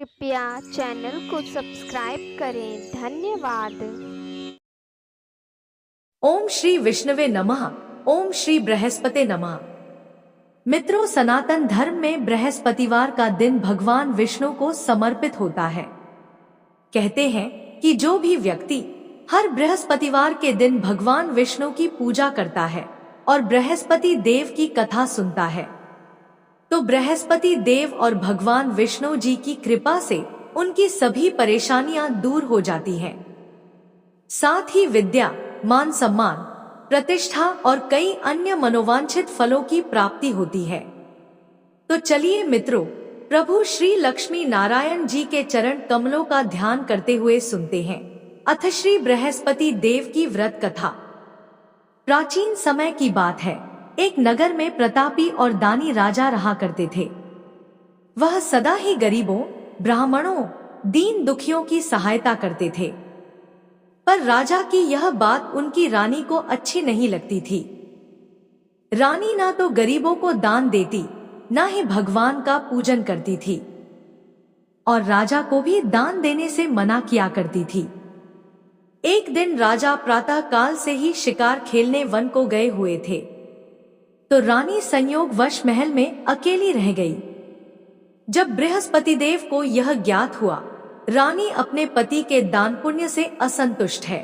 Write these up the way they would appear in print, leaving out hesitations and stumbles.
कृपया चैनल को सब्सक्राइब करें। धन्यवाद। ओम श्री विष्णुवे नमः। ओम श्री बृहस्पते नमः। मित्रों, सनातन धर्म में बृहस्पतिवार का दिन भगवान विष्णु को समर्पित होता है। कहते हैं कि जो भी व्यक्ति हर बृहस्पतिवार के दिन भगवान विष्णु की पूजा करता है और बृहस्पति देव की कथा सुनता है, तो बृहस्पति देव और भगवान विष्णु जी की कृपा से उनकी सभी परेशानियां दूर हो जाती हैं। साथ ही विद्या, मान सम्मान, प्रतिष्ठा और कई अन्य मनोवांछित फलों की प्राप्ति होती है। तो चलिए मित्रों, प्रभु श्री लक्ष्मी नारायण जी के चरण कमलों का ध्यान करते हुए सुनते हैं अथ श्री बृहस्पति देव की व्रत कथा। प्राचीन समय की बात है। एक नगर में प्रतापी और दानी राजा रहा करते थे। वह सदा ही गरीबों, ब्राह्मणों, दीन दुखियों की सहायता करते थे। पर राजा की यह बात उनकी रानी को अच्छी नहीं लगती थी। रानी ना तो गरीबों को दान देती, ना ही भगवान का पूजन करती थी, और राजा को भी दान देने से मना किया करती थी। एक दिन राजा प्रातः काल से ही शिकार खेलने वन को गए हुए थे, तो रानी संयोगवश महल में अकेली रह गई। जब बृहस्पति देव को यह ज्ञात हुआ रानी अपने पति के दान पुण्य से असंतुष्ट है,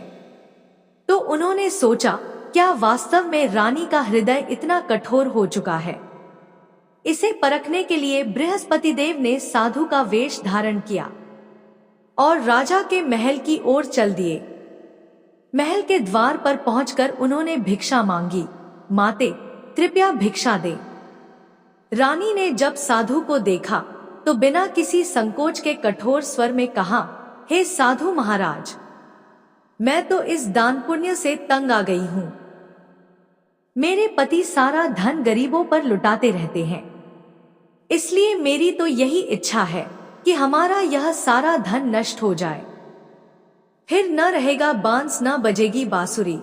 तो उन्होंने सोचा, क्या वास्तव में रानी का हृदय इतना कठोर हो चुका है? इसे परखने के लिए बृहस्पति देव ने साधु का वेश धारण किया और राजा के महल की ओर चल दिए। महल के द्वार पर पहुंचकर उन्होंने भिक्षा मांगी, माते कृपया भिक्षा दे। रानी ने जब साधु को देखा तो बिना किसी संकोच के कठोर स्वर में कहा, हे साधु महाराज, मैं तो इस दान पुण्य से तंग आ गई हूं। मेरे पति सारा धन गरीबों पर लुटाते रहते हैं, इसलिए मेरी तो यही इच्छा है कि हमारा यह सारा धन नष्ट हो जाए। फिर न रहेगा बांस, न बजेगी बांसुरी,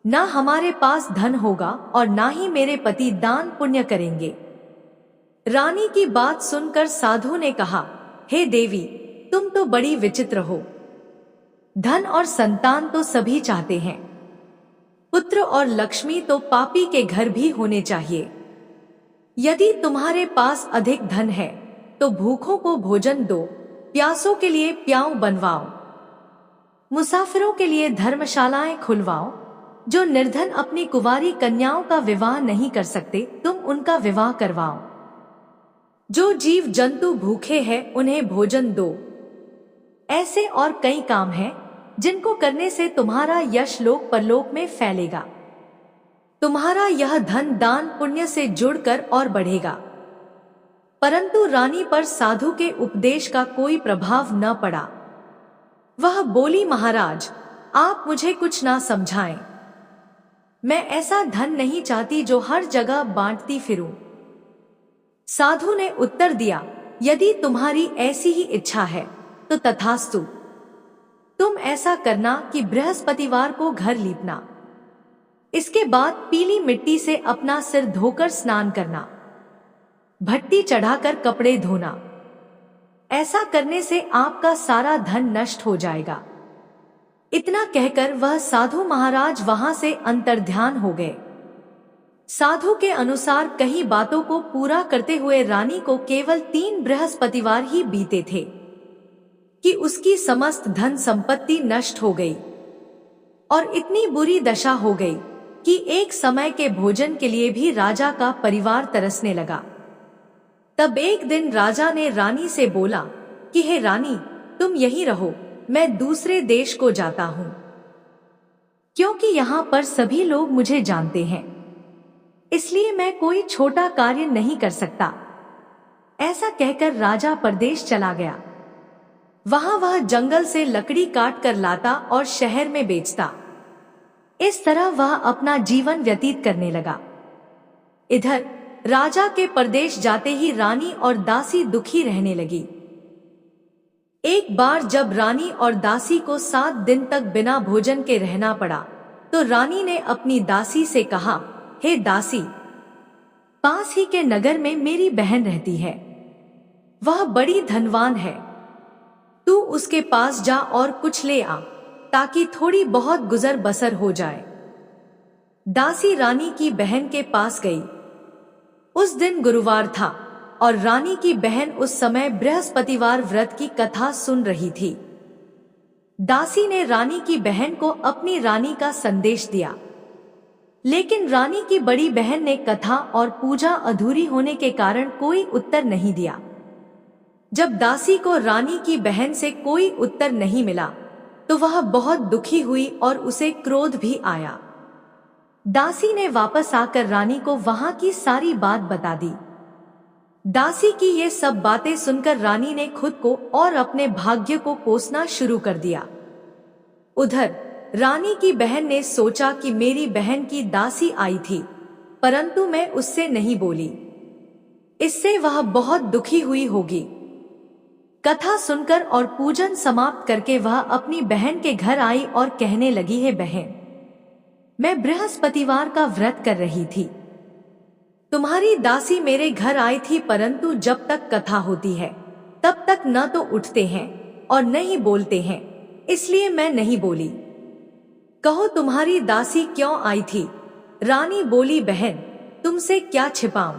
न हमारे पास धन होगा और न ही मेरे पति दान पुण्य करेंगे। रानी की बात सुनकर साधु ने कहा, हे देवी, तुम तो बड़ी विचित्र हो। धन और संतान तो सभी चाहते हैं, पुत्र और लक्ष्मी तो पापी के घर भी होने चाहिए। यदि तुम्हारे पास अधिक धन है तो भूखों को भोजन दो, प्यासों के लिए प्याऊ बनवाओ, मुसाफिरों के लिए धर्मशालाएं खुलवाओ। जो निर्धन अपनी कुंवारी कन्याओं का विवाह नहीं कर सकते, तुम उनका विवाह करवाओ। जो जीव जंतु भूखे हैं उन्हें भोजन दो। ऐसे और कई काम हैं जिनको करने से तुम्हारा यश लोक परलोक में फैलेगा। तुम्हारा यह धन दान पुण्य से जुड़कर और बढ़ेगा। परंतु रानी पर साधु के उपदेश का कोई प्रभाव न पड़ा। वह बोली, महाराज, आप मुझे कुछ ना समझाएं। मैं ऐसा धन नहीं चाहती जो हर जगह बांटती फिरूं। साधु ने उत्तर दिया, यदि तुम्हारी ऐसी ही इच्छा है तो तथास्तु। तुम ऐसा करना कि बृहस्पतिवार को घर लीपना। इसके बाद पीली मिट्टी से अपना सिर धोकर स्नान करना, भट्टी चढ़ाकर कपड़े धोना। ऐसा करने से आपका सारा धन नष्ट हो जाएगा। इतना कहकर वह साधु महाराज वहां से अंतर्ध्यान हो गए। साधु के अनुसार कई बातों को पूरा करते हुए रानी को केवल 3 बृहस्पतिवार ही बीते थे कि उसकी समस्त धन संपत्ति नष्ट हो गई और इतनी बुरी दशा हो गई कि एक समय के भोजन के लिए भी राजा का परिवार तरसने लगा। तब एक दिन राजा ने रानी से बोला कि हे रानी, तुम यहीं रहो, मैं दूसरे देश को जाता हूं, क्योंकि यहाँ पर सभी लोग मुझे जानते हैं, इसलिए मैं कोई छोटा कार्य नहीं कर सकता। ऐसा कहकर राजा परदेश चला गया। वहां वह जंगल से लकड़ी काट कर लाता और शहर में बेचता। इस तरह वह अपना जीवन व्यतीत करने लगा। इधर राजा के परदेश जाते ही रानी और दासी दुखी रहने लगी। एक बार जब रानी और दासी को 7 दिन तक बिना भोजन के रहना पड़ा, तो रानी ने अपनी दासी से कहा, हे दासी, पास ही के नगर में मेरी बहन रहती है। वह बड़ी धनवान है। तू उसके पास जा और कुछ ले आ, ताकि थोड़ी बहुत गुजर बसर हो जाए। दासी रानी की बहन के पास गई। उस दिन गुरुवार था और रानी की बहन उस समय बृहस्पतिवार व्रत की कथा सुन रही थी। दासी ने रानी की बहन को अपनी रानी का संदेश दिया, लेकिन रानी की बड़ी बहन ने कथा और पूजा अधूरी होने के कारण कोई उत्तर नहीं दिया। जब दासी को रानी की बहन से कोई उत्तर नहीं मिला तो वह बहुत दुखी हुई और उसे क्रोध भी आया। दासी ने वापस आकर रानी को वहां की सारी बात बता दी। दासी की ये सब बातें सुनकर रानी ने खुद को और अपने भाग्य को कोसना शुरू कर दिया। उधर रानी की बहन ने सोचा कि मेरी बहन की दासी आई थी, परंतु मैं उससे नहीं बोली, इससे वह बहुत दुखी हुई होगी। कथा सुनकर और पूजन समाप्त करके वह अपनी बहन के घर आई और कहने लगी, है बहन, मैं बृहस्पतिवार का व्रत कर रही थी। तुम्हारी दासी मेरे घर आई थी, परंतु जब तक कथा होती है तब तक न तो उठते हैं और न ही बोलते हैं, इसलिए मैं नहीं बोली। कहो तुम्हारी दासी क्यों आई थी? रानी बोली, बहन तुमसे क्या छिपाऊं,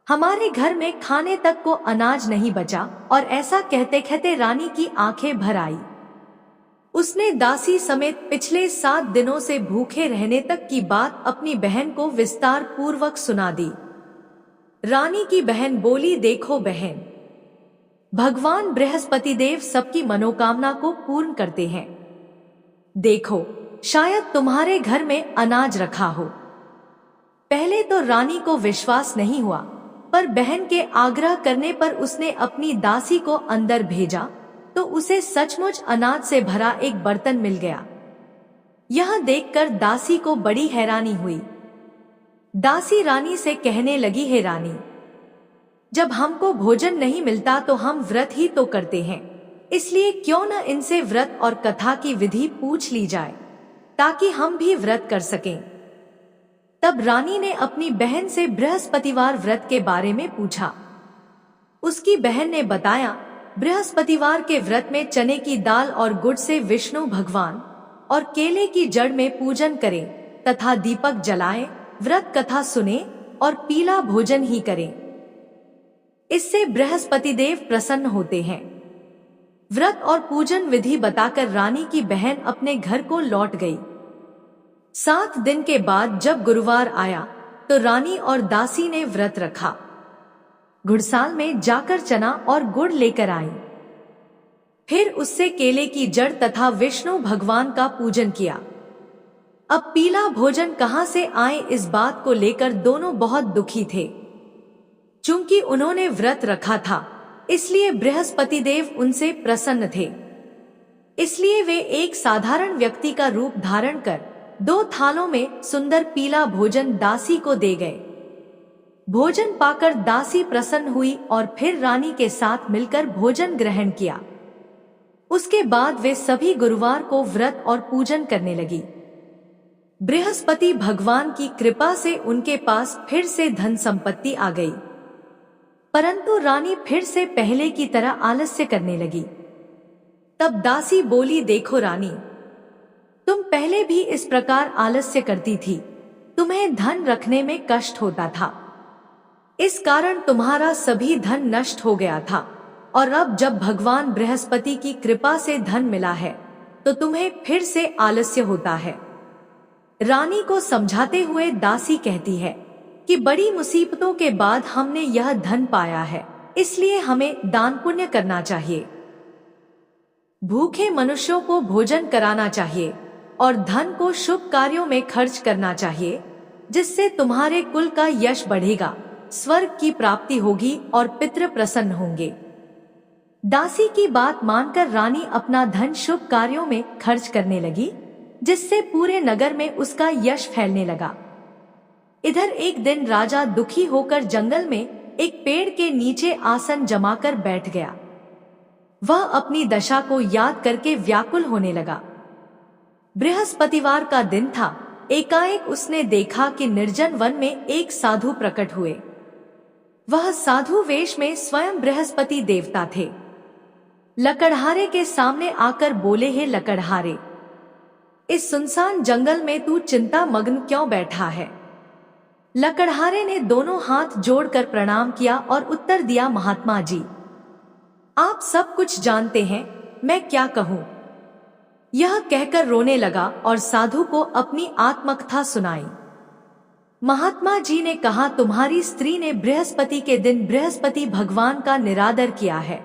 हमारे घर में खाने तक को अनाज नहीं बचा। और ऐसा कहते कहते रानी की आंखें भर आई। उसने दासी समेत पिछले 7 दिनों से भूखे रहने तक की बात अपनी बहन को विस्तार पूर्वक सुना दी। रानी की बहन बोली, देखो बहन, भगवान बृहस्पति देव सबकी मनोकामना को पूर्ण करते हैं। देखो, शायद तुम्हारे घर में अनाज रखा हो। पहले तो रानी को विश्वास नहीं हुआ, पर बहन के आग्रह करने पर उसने अपनी दासी को अंदर भेजा तो उसे सचमुच अनाज से भरा एक बर्तन मिल गया। यह देखकर दासी को बड़ी हैरानी हुई। दासी रानी से कहने लगी, है रानी, जब हमको भोजन नहीं मिलता तो हम व्रत ही तो करते हैं, इसलिए क्यों न इनसे व्रत और कथा की विधि पूछ ली जाए, ताकि हम भी व्रत कर सकें। तब रानी ने अपनी बहन से बृहस्पतिवार व्रत के बारे में पूछा। उसकी बहन ने बताया, बृहस्पतिवार के व्रत में चने की दाल और गुड़ से विष्णु भगवान और केले की जड़ में पूजन करें तथा दीपक जलाएं, व्रत कथा सुने और पीला भोजन ही करें। इससे बृहस्पति देव प्रसन्न होते हैं। व्रत और पूजन विधि बताकर रानी की बहन अपने घर को लौट गई। 7 दिन के बाद जब गुरुवार आया तो रानी और दासी ने व्रत रखा। घुड़साल में जाकर चना और गुड़ लेकर आई। फिर उससे केले की जड़ तथा विष्णु भगवान का पूजन किया। अब पीला भोजन कहां से आए, इस बात को लेकर दोनों बहुत दुखी थे। चूंकि उन्होंने व्रत रखा था, इसलिए बृहस्पति देव उनसे प्रसन्न थे। इसलिए वे एक साधारण व्यक्ति का रूप धारण कर 2 थालों में सुंदर पीला भोजन दासी को दे गए। भोजन पाकर दासी प्रसन्न हुई और फिर रानी के साथ मिलकर भोजन ग्रहण किया। उसके बाद वे सभी गुरुवार को व्रत और पूजन करने लगी। बृहस्पति भगवान की कृपा से उनके पास फिर से धन संपत्ति आ गई, परंतु रानी फिर से पहले की तरह आलस्य करने लगी। तब दासी बोली, देखो रानी, तुम पहले भी इस प्रकार आलस्य करती थी, तुम्हें धन रखने में कष्ट होता था, इस कारण तुम्हारा सभी धन नष्ट हो गया था। और अब जब भगवान बृहस्पति की कृपा से धन मिला है तो तुम्हें फिर से आलस्य होता है। रानी को समझाते हुए दासी कहती है कि बड़ी मुसीबतों के बाद हमने यह धन पाया है, इसलिए हमें दान पुण्य करना चाहिए। भूखे मनुष्यों को भोजन कराना चाहिए और धन को शुभ कार्यों में खर्च करना चाहिए, जिससे तुम्हारे कुल का यश बढ़ेगा, स्वर्ग की प्राप्ति होगी और पितृ प्रसन्न होंगे। दासी की बात मानकर रानी अपना धन शुभ कार्यों में खर्च करने लगी, जिससे पूरे नगर में उसका यश फैलने लगा। इधर एक दिन राजा दुखी होकर जंगल में एक पेड़ के नीचे आसन जमाकर बैठ गया। वह अपनी दशा को याद करके व्याकुल होने लगा। बृहस्पतिवार का दिन था। एकाएक उसने देखा कि निर्जन वन में एक साधु प्रकट हुए। वह साधु वेश में स्वयं बृहस्पति देवता थे। लकड़हारे के सामने आकर बोले, हे लकड़हारे, इस सुनसान जंगल में तू चिंता मग्न क्यों बैठा है? लकड़हारे ने दोनों हाथ जोड़कर प्रणाम किया और उत्तर दिया, महात्मा जी, आप सब कुछ जानते हैं, मैं क्या कहूँ। यह कहकर रोने लगा और साधु को अपनी आत्मकथा सुनाई। महात्मा जी ने कहा, तुम्हारी स्त्री ने बृहस्पति के दिन बृहस्पति भगवान का निरादर किया है,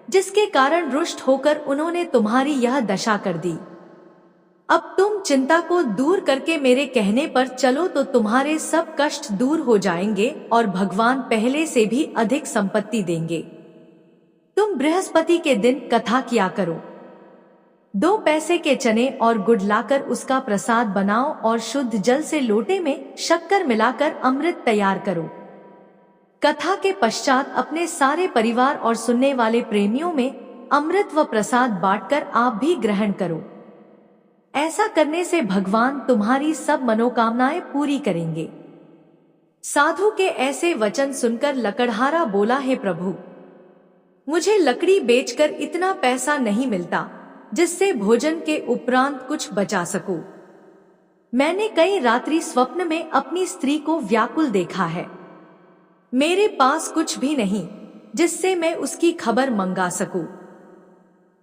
जिसके कारण रुष्ट होकर उन्होंने तुम्हारी यह दशा कर दी। अब तुम चिंता को दूर करके मेरे कहने पर चलो तो तुम्हारे सब कष्ट दूर हो जाएंगे और भगवान पहले से भी अधिक संपत्ति देंगे। तुम बृहस्पति के दिन कथा किया करो। 2 पैसे के चने और गुड़ लाकर उसका प्रसाद बनाओ और शुद्ध जल से लोटे में शक्कर मिलाकर अमृत तैयार करो। कथा के पश्चात अपने सारे परिवार और सुनने वाले प्रेमियों में अमृत व प्रसाद बांटकर आप भी ग्रहण करो। ऐसा करने से भगवान तुम्हारी सब मनोकामनाएं पूरी करेंगे। साधु के ऐसे वचन सुनकर लकड़हारा बोला, हे प्रभु, मुझे लकड़ी बेचकर इतना पैसा नहीं मिलता जिससे भोजन के उपरांत कुछ बचा सकूं। मैंने कई रात्रि स्वप्न में अपनी स्त्री को व्याकुल देखा है। मेरे पास कुछ भी नहीं जिससे मैं उसकी खबर मंगा सकूं।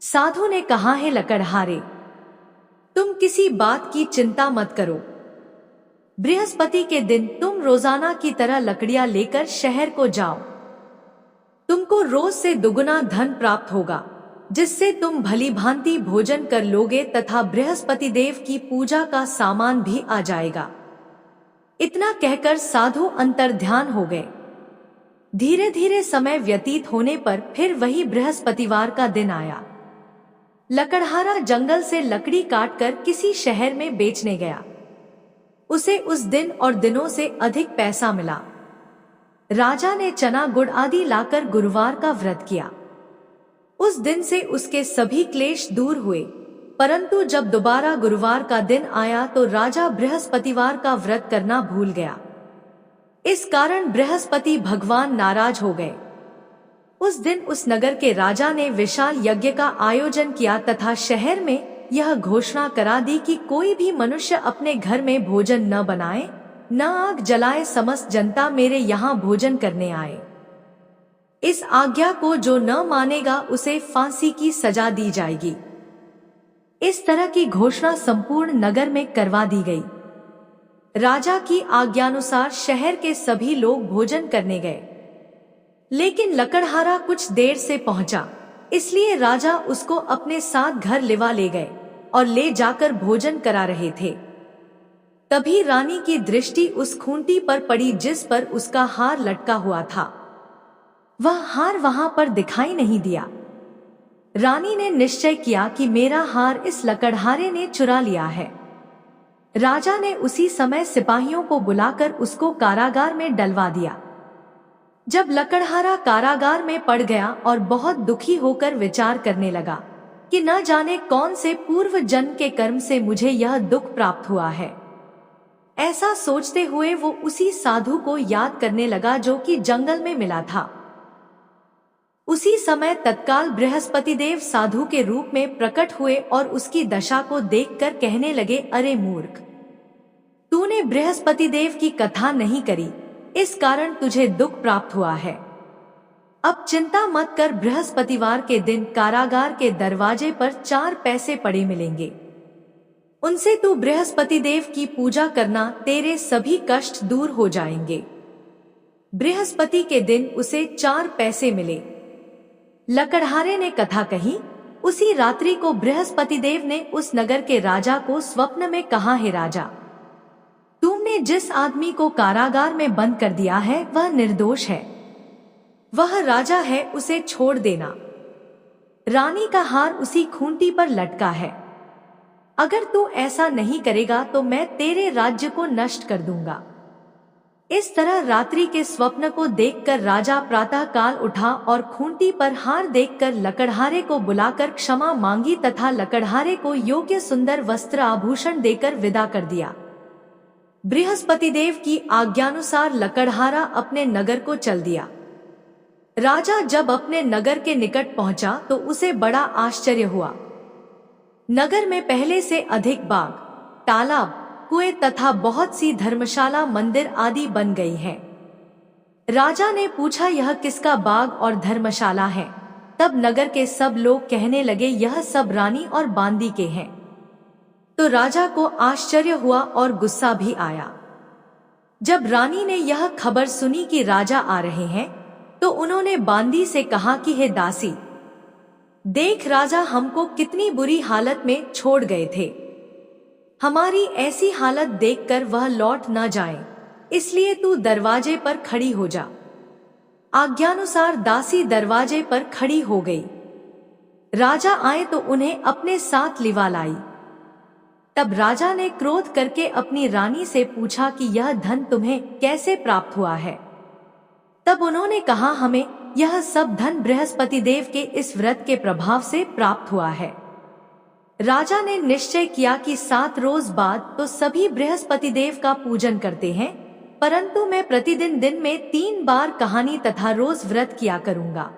साधु ने कहा, है लकड़हारे, तुम किसी बात की चिंता मत करो। बृहस्पति के दिन तुम रोजाना की तरह लकड़ियां लेकर शहर को जाओ। तुमको रोज से दुगुना धन प्राप्त होगा, जिससे तुम भली भांति भोजन कर लोगे तथा बृहस्पति देव की पूजा का सामान भी आ जाएगा। इतना कहकर साधु अंतर्ध्यान हो गए। धीरे धीरे समय व्यतीत होने पर फिर वही बृहस्पतिवार का दिन आया। लकड़हारा जंगल से लकड़ी काटकर किसी शहर में बेचने गया। उसे उस दिन और दिनों से अधिक पैसा मिला। राजा ने चना गुड़ आदि लाकर गुरुवार का व्रत किया। उस दिन से उसके सभी क्लेश दूर हुए, परंतु जब दोबारा गुरुवार का दिन आया तो राजा बृहस्पतिवार का व्रत करना भूल गया। इस कारण बृहस्पति भगवान नाराज हो गए। उस दिन उस नगर के राजा ने विशाल यज्ञ का आयोजन किया तथा शहर में यह घोषणा करा दी कि कोई भी मनुष्य अपने घर में भोजन न बनाए, न आग जलाए, समस्त जनता मेरे यहाँ भोजन करने आए। इस आज्ञा को जो न मानेगा उसे फांसी की सजा दी जाएगी। इस तरह की घोषणा संपूर्ण नगर में करवा दी गई। राजा की आज्ञानुसार शहर के सभी लोग भोजन करने गए, लेकिन लकड़हारा कुछ देर से पहुंचा, इसलिए राजा उसको अपने साथ घर लिवा ले गए और ले जाकर भोजन करा रहे थे। तभी रानी की दृष्टि उस खूंटी पर पड़ी जिस पर उसका हार लटका हुआ था। वह हार वहां पर दिखाई नहीं दिया। रानी ने निश्चय किया कि मेरा हार इस लकड़हारे ने चुरा लिया है। राजा ने उसी समय सिपाहियों को बुलाकर उसको कारागार में डलवा दिया। जब लकड़हारा कारागार में पड़ गया और बहुत दुखी होकर विचार करने लगा कि न जाने कौन से पूर्व जन्म के कर्म से मुझे यह दुख प्राप्त हुआ है। ऐसा सोचते हुए वो उसी साधु को याद करने लगा जो कि जंगल में मिला था। उसी समय तत्काल बृहस्पति देव साधु के रूप में प्रकट हुए और उसकी दशा को देखकर कहने लगे, अरे मूर्ख, तूने बृहस्पति देव की कथा नहीं करी, इस कारण तुझे दुख प्राप्त हुआ है। अब चिंता मत कर, बृहस्पतिवार के दिन कारागार के दरवाजे पर 4 पैसे पड़े मिलेंगे। उनसे तू बृहस्पति देव की पूजा करना, तेरे सभी कष्ट दूर हो जाएंगे। बृहस्पति के दिन उसे 4 पैसे मिले। लकड़हारे ने कथा कही। उसी रात्रि को बृहस्पति देव ने उस नगर के राजा को स्वप्न में कहा, हे राजा, तुमने जिस आदमी को कारागार में बंद कर दिया है वह निर्दोष है। वह राजा है, उसे छोड़ देना। रानी का हार उसी खूंटी पर लटका है। अगर तू ऐसा नहीं करेगा तो मैं तेरे राज्य को नष्ट कर दूंगा। इस तरह रात्रि के स्वप्न को देखकर राजा प्रातः काल उठा और खूंटी पर हार देखकर लकड़हारे को बुलाकर क्षमा मांगी तथा लकड़हारे को योग्य सुंदर वस्त्र आभूषण देकर विदा कर दिया। बृहस्पति देव की आज्ञानुसार लकड़हारा अपने नगर को चल दिया। राजा जब अपने नगर के निकट पहुंचा तो उसे बड़ा आश्चर्य हुआ। नगर में पहले से अधिक बाग, तालाब, कुएं तथा बहुत सी धर्मशाला, मंदिर आदि बन गई हैं। राजा ने पूछा, यह किसका बाग और धर्मशाला है? तब नगर के सब लोग कहने लगे, यह सब रानी और बांदी के हैं। तो राजा को आश्चर्य हुआ और गुस्सा भी आया। जब रानी ने यह खबर सुनी कि राजा आ रहे हैं, तो उन्होंने बांदी से कहा कि हे दासी, देख राजा हमको कितनी बुरी हालत में छोड़ गए थे। हमारी ऐसी हालत देखकर वह लौट न जाए, इसलिए तू दरवाजे पर खड़ी हो जा। आज्ञानुसार दासी दरवाजे पर खड़ी हो गई। राजा आए तो उन्हें अपने साथ लिवा लाई। तब राजा ने क्रोध करके अपनी रानी से पूछा कि यह धन तुम्हें कैसे प्राप्त हुआ है? तब उन्होंने कहा, हमें यह सब धन बृहस्पति देव के इस व्रत के प्रभाव से प्राप्त हुआ है। राजा ने निश्चय किया कि 7 रोज बाद तो सभी बृहस्पति देव का पूजन करते हैं, परंतु मैं प्रतिदिन दिन में 3 बार कहानी तथा रोज व्रत किया करूंगा।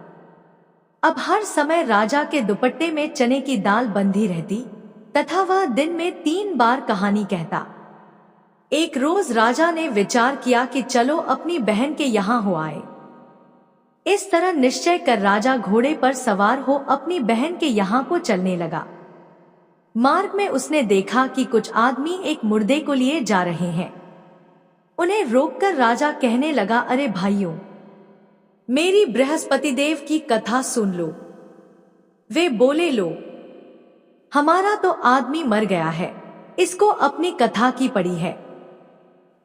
अब हर समय राजा के दुपट्टे में चने की दाल बंधी रहती तथा वह दिन में 3 बार कहानी कहता। एक रोज राजा ने विचार किया कि चलो अपनी बहन के यहाँ हो आए। इस तरह निश्चय कर राजा घोड़े पर सवार हो अपनी बहन के यहाँ को चलने लगा। मार्ग में उसने देखा कि कुछ आदमी एक मुर्दे को लिए जा रहे हैं। उन्हें रोककर राजा कहने लगा, अरे भाइयों, मेरी बृहस्पति देव की कथा सुन लो। वे बोले, लो, हमारा तो आदमी मर गया है, इसको अपनी कथा की पड़ी है।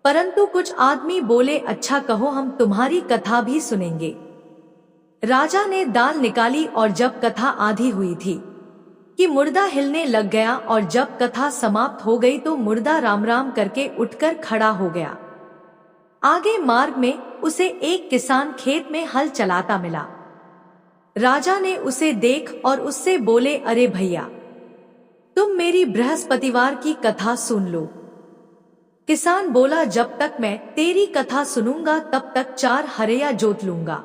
परंतु कुछ आदमी बोले, अच्छा कहो, हम तुम्हारी कथा भी सुनेंगे। राजा ने दाल निकाली और जब कथा आधी हुई थी कि मुर्दा हिलने लग गया, और जब कथा समाप्त हो गई तो मुर्दा राम राम करके उठकर खड़ा हो गया। आगे मार्ग में उसे एक किसान खेत में हल चलाता मिला। राजा ने उसे देख और उससे बोले, अरे भैया, तुम मेरी बृहस्पतिवार की कथा सुन लो। किसान बोला, जब तक मैं तेरी कथा सुनूंगा तब तक 4 हरया जोत लूंगा।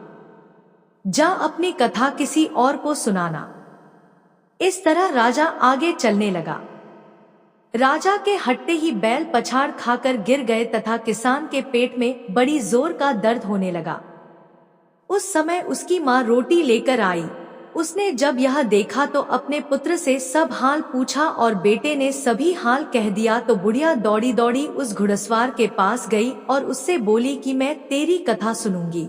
जा अपनी कथा किसी और को सुनाना। इस तरह राजा आगे चलने लगा। राजा के हटते ही बैल पछाड़ खाकर गिर गए तथा किसान के पेट में बड़ी जोर का दर्द होने लगा। उस समय उसकी माँ रोटी लेकर आई। उसने जब यह देखा तो अपने पुत्र से सब हाल पूछा और बेटे ने सभी हाल कह दिया। तो बुढ़िया दौड़ी दौड़ी उस घुड़सवार के पास गई और उससे बोली कि मैं तेरी कथा सुनूंगी,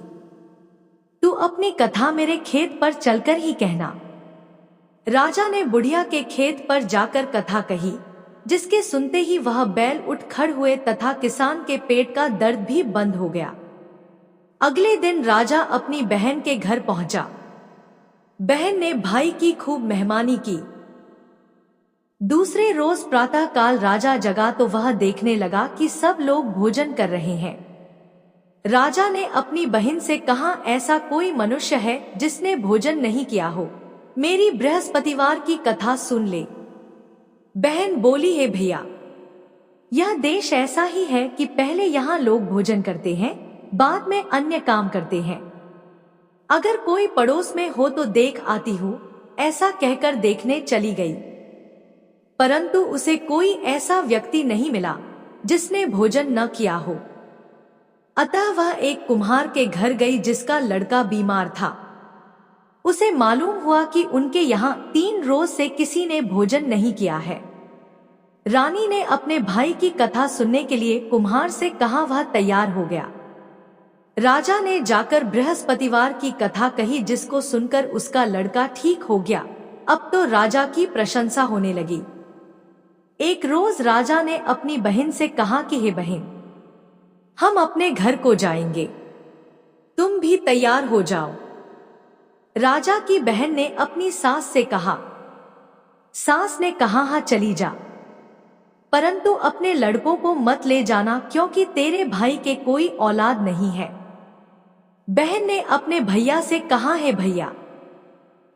तू अपनी कथा मेरे खेत पर चलकर ही कहना। राजा ने बुढ़िया के खेत पर जाकर कथा कही, जिसके सुनते ही वह बैल उठ खड़ हुए तथा किसान के पेट का दर्द भी बंद हो गया। अगले दिन राजा अपनी बहन के घर पहुंचा। बहन ने भाई की खूब मेहमानी की। दूसरे रोज प्रातः काल राजा जगा तो वह देखने लगा कि सब लोग भोजन कर रहे हैं। राजा ने अपनी बहन से कहा, ऐसा कोई मनुष्य है जिसने भोजन नहीं किया हो, मेरी बृहस्पतिवार की कथा सुन ले। बहन बोली, है भैया, यह देश ऐसा ही है कि पहले यहाँ लोग भोजन करते हैं, बाद में अन्य काम करते हैं। अगर कोई पड़ोस में हो तो देख आती हूँ, ऐसा कहकर देखने चली गई, परंतु उसे कोई ऐसा व्यक्ति नहीं मिला जिसने भोजन न किया हो। अतः वह एक कुम्हार के घर गई जिसका लड़का बीमार था। उसे मालूम हुआ कि उनके यहाँ 3 रोज से किसी ने भोजन नहीं किया है। रानी ने अपने भाई की कथा सुनने के लिए कुम्हार से कहा, वह तैयार हो गया। राजा ने जाकर बृहस्पतिवार की कथा कही, जिसको सुनकर उसका लड़का ठीक हो गया। अब तो राजा की प्रशंसा होने लगी। एक रोज राजा ने अपनी बहन से कहा कि हे बहन, हम अपने घर को जाएंगे, तुम भी तैयार हो जाओ। राजा की बहन ने अपनी सास से कहा। सास ने कहा, हाँ चली जा, परंतु अपने लड़कों को मत ले जाना, क्योंकि तेरे भाई के कोई औलाद नहीं है। बहन ने अपने भैया से कहा, है भैया,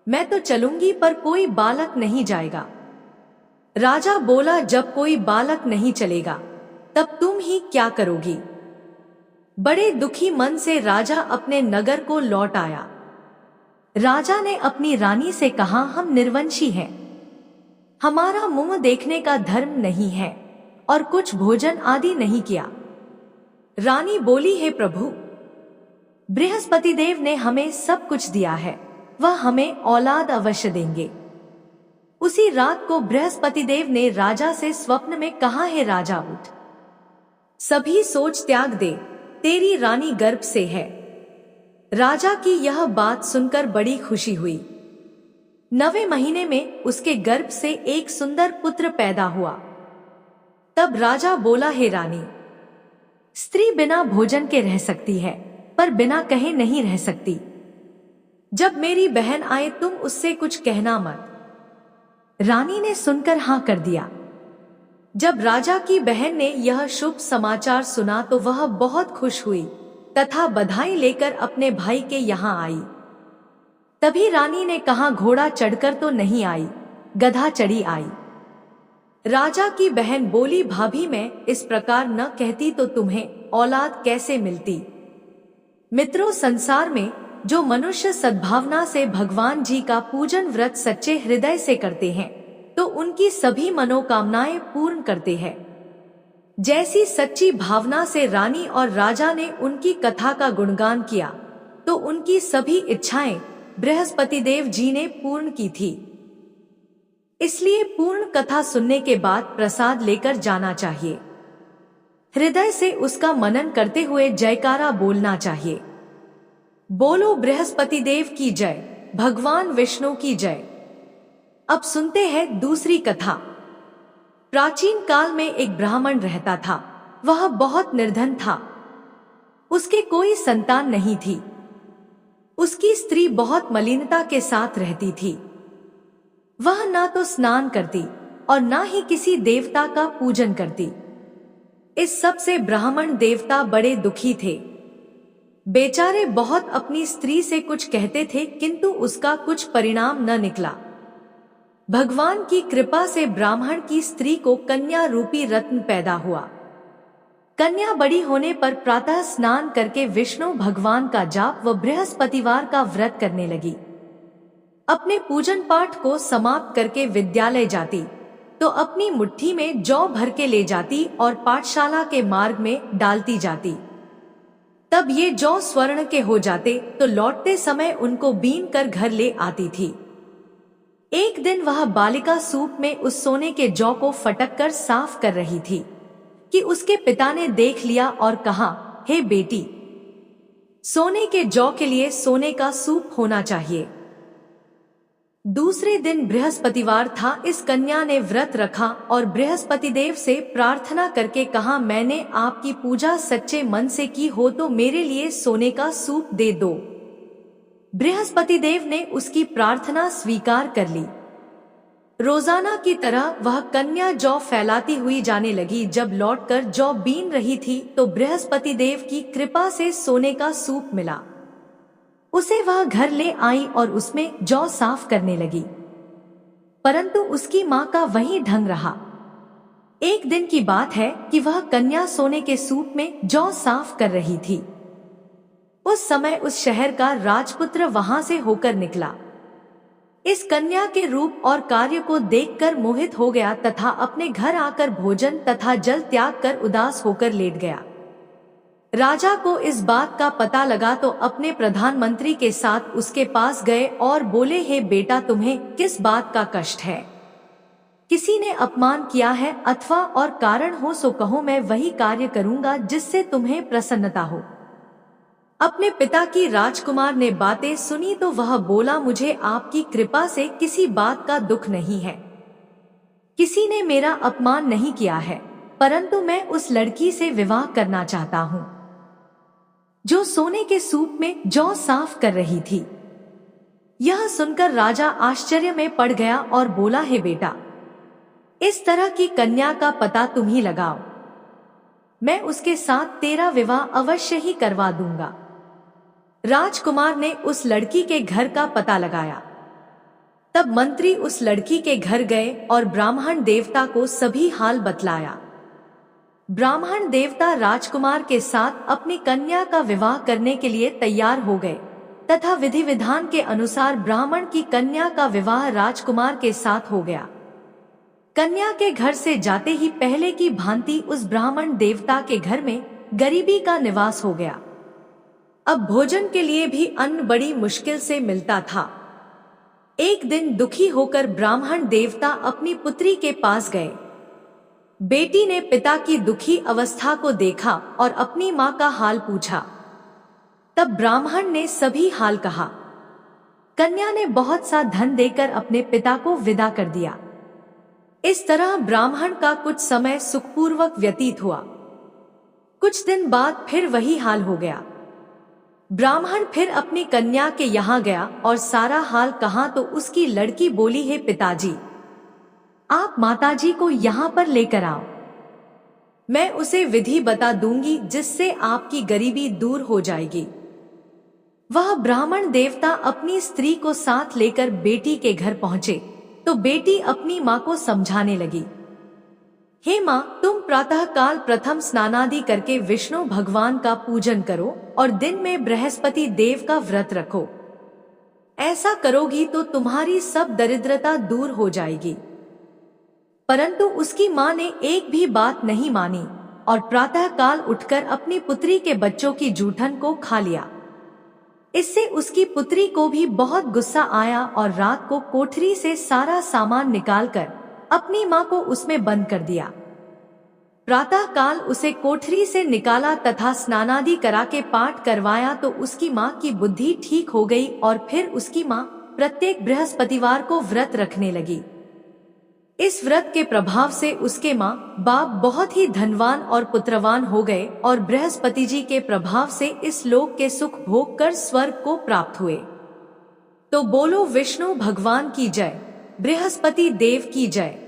मैं तो चलूंगी पर कोई बालक नहीं जाएगा। राजा बोला, जब कोई बालक नहीं चलेगा तब तुम ही क्या करोगी। बड़े दुखी मन से राजा अपने नगर को लौट आया। राजा ने अपनी रानी से कहा, हम निर्वंशी हैं, हमारा मुंह देखने का धर्म नहीं है और कुछ भोजन आदि नहीं किया। रानी बोली, हे प्रभु, बृहस्पति देव ने हमें सब कुछ दिया है, वह हमें औलाद अवश्य देंगे। उसी रात को बृहस्पति देव ने राजा से स्वप्न में कहा, हे राजा, उठ, सभी सोच त्याग दे, तेरी रानी गर्भ से है। राजा की यह बात सुनकर बड़ी खुशी हुई। 9वें महीने में उसके गर्भ से एक सुंदर पुत्र पैदा हुआ। तब राजा बोला, हे रानी, स्त्री बिना भोजन के रह सकती है, पर बिना कहे नहीं रह सकती। जब मेरी बहन आए तुम उससे कुछ कहना मत। रानी ने सुनकर हाँ कर दिया। जब राजा की बहन ने यह शुभ समाचार सुना तो वह बहुत खुश हुई तथा बधाई लेकर अपने भाई के यहाँ आई। तभी रानी ने कहा, घोड़ा चढ़कर तो नहीं आई, गधा चढ़ी आई। राजा की बहन बोली, भाभी, मैं इस प्रकार न कहती तो तुम्हें औलाद कैसे मिलती। मित्रों, संसार में जो मनुष्य सद्भावना से भगवान जी का पूजन व्रत सच्चे हृदय से करते हैं तो उनकी सभी मनोकामनाएं पूर्ण करते हैं। जैसी सच्ची भावना से रानी और राजा ने उनकी कथा का गुणगान किया तो उनकी सभी इच्छाएं बृहस्पति देव जी ने पूर्ण की थी। इसलिए पूर्ण कथा सुनने के बाद प्रसाद लेकर जाना चाहिए। हृदय से उसका मनन करते हुए जयकारा बोलना चाहिए। बोलो बृहस्पति देव की जय, भगवान विष्णु की जय। अब सुनते हैं दूसरी कथा। प्राचीन काल में एक ब्राह्मण रहता था। वह बहुत निर्धन था। उसके कोई संतान नहीं थी। उसकी स्त्री बहुत मलिनता के साथ रहती थी। वह ना तो स्नान करती और ना ही किसी देवता का पूजन करती। इस सब से ब्राह्मण देवता बड़े दुखी थे। बेचारे बहुत अपनी स्त्री से कुछ कहते थे किंतु उसका कुछ परिणाम न निकला। भगवान की कृपा से ब्राह्मण की स्त्री को कन्या रूपी रत्न पैदा हुआ। कन्या बड़ी होने पर प्रातः स्नान करके विष्णु भगवान का जाप व बृहस्पतिवार का व्रत करने लगी। अपने पूजन पाठ को समाप्त करके विद्यालय जाती तो अपनी मुट्ठी में जौ भर के ले जाती और पाठशाला के मार्ग में डालती जाती। तब ये जौ स्वर्ण के हो जाते तो लौटते समय उनको बीन कर घर ले आती थी। एक दिन वह बालिका सूप में उस सोने के जौ को फटक कर साफ कर रही थी कि उसके पिता ने देख लिया और कहा, हे बेटी, सोने के जौ के लिए सोने का सूप होना चाहिए। दूसरे दिन बृहस्पतिवार था। इस कन्या ने व्रत रखा और बृहस्पति देव से प्रार्थना करके कहा, मैंने आपकी पूजा सच्चे मन से की हो तो मेरे लिए सोने का सूप दे दो। बृहस्पति देव ने उसकी प्रार्थना स्वीकार कर ली। रोजाना की तरह वह कन्या जौ फैलाती हुई जाने लगी। जब लौटकर जौ बीन रही थी तो बृहस्पति देव की कृपा से सोने का सूप मिला। उसे वह घर ले आई और उसमें जौ साफ करने लगी, परंतु उसकी माँ का वही ढंग रहा। एक दिन की बात है कि वह कन्या सोने के सूप में जौ साफ कर रही थी। उस समय उस शहर का राजपुत्र वहां से होकर निकला। इस कन्या के रूप और कार्य को देखकर मोहित हो गया तथा अपने घर आकर भोजन तथा जल त्याग कर उदास होकर लेट गया। राजा को इस बात का पता लगा तो अपने प्रधानमंत्री के साथ उसके पास गए और बोले, हे बेटा, तुम्हें किस बात का कष्ट है? किसी ने अपमान किया है अथवा और कारण हो सो कहो, मैं वही कार्य करूंगा जिससे तुम्हें प्रसन्नता हो। अपने पिता की राजकुमार ने बातें सुनी तो वह बोला, मुझे आपकी कृपा से किसी बात का दुख नहीं है। किसी ने मेरा अपमान नहीं किया है, परंतु मैं उस लड़की से विवाह करना चाहता हूँ जो सोने के सूप में जौ साफ कर रही थी। यह सुनकर राजा आश्चर्य में पड़ गया और बोला, हे बेटा, इस तरह की कन्या का पता तुम ही लगाओ, मैं उसके साथ तेरा विवाह अवश्य ही करवा दूंगा। राजकुमार ने उस लड़की के घर का पता लगाया। तब मंत्री उस लड़की के घर गए और ब्राह्मण देवता को सभी हाल बतलाया। ब्राह्मण देवता राजकुमार के साथ अपनी कन्या का विवाह करने के लिए तैयार हो गए तथा विधि विधान के अनुसार ब्राह्मण की कन्या का विवाह राजकुमार के साथ हो गया। कन्या के घर से जाते ही पहले की भांति उस ब्राह्मण देवता के घर में गरीबी का निवास हो गया। अब भोजन के लिए भी अन्न बड़ी मुश्किल से मिलता था। एक दिन दुखी होकर ब्राह्मण देवता अपनी पुत्री के पास गए। बेटी ने पिता की दुखी अवस्था को देखा और अपनी मां का हाल पूछा। तब ब्राह्मण ने सभी हाल कहा। कन्या ने बहुत सा धन देकर अपने पिता को विदा कर दिया। इस तरह ब्राह्मण का कुछ समय सुखपूर्वक व्यतीत हुआ। कुछ दिन बाद फिर वही हाल हो गया। ब्राह्मण फिर अपनी कन्या के यहाँ गया और सारा हाल कहा तो उसकी लड़की बोली, हे पिताजी, आप माताजी को यहाँ पर लेकर आओ। मैं उसे विधि बता दूंगी जिससे आपकी गरीबी दूर हो जाएगी। वह ब्राह्मण देवता अपनी स्त्री को साथ लेकर बेटी के घर पहुंचे तो बेटी अपनी मां को समझाने लगी, हे मां, तुम प्रातः काल प्रथम स्नानादि करके विष्णु भगवान का पूजन करो और दिन में बृहस्पति देव का व्रत रखो। ऐसा करोगी तो तुम्हारी सब दरिद्रता दूर हो जाएगी। परंतु उसकी मां ने एक भी बात नहीं मानी और प्रातः काल उठकर अपनी पुत्री के बच्चों की जूठन को खा लिया। इससे उसकी पुत्री को भी बहुत गुस्सा आया और रात को कोठरी से सारा सामान निकालकर अपनी मां को उसमें बंद कर दिया। प्रातः काल उसे कोठरी से निकाला तथा स्नानादि करा के पाठ करवाया तो उसकी मां की बुद्धि ठीक हो गई और फिर उसकी मां प्रत्येक बृहस्पतिवार को व्रत रखने लगी। इस व्रत के प्रभाव से उसके मां बाप बहुत ही धनवान और पुत्रवान हो गए और बृहस्पति जी के प्रभाव से इस लोक के सुख भोग कर स्वर्ग को प्राप्त हुए। तो बोलो विष्णु भगवान की जय, बृहस्पति देव की जय।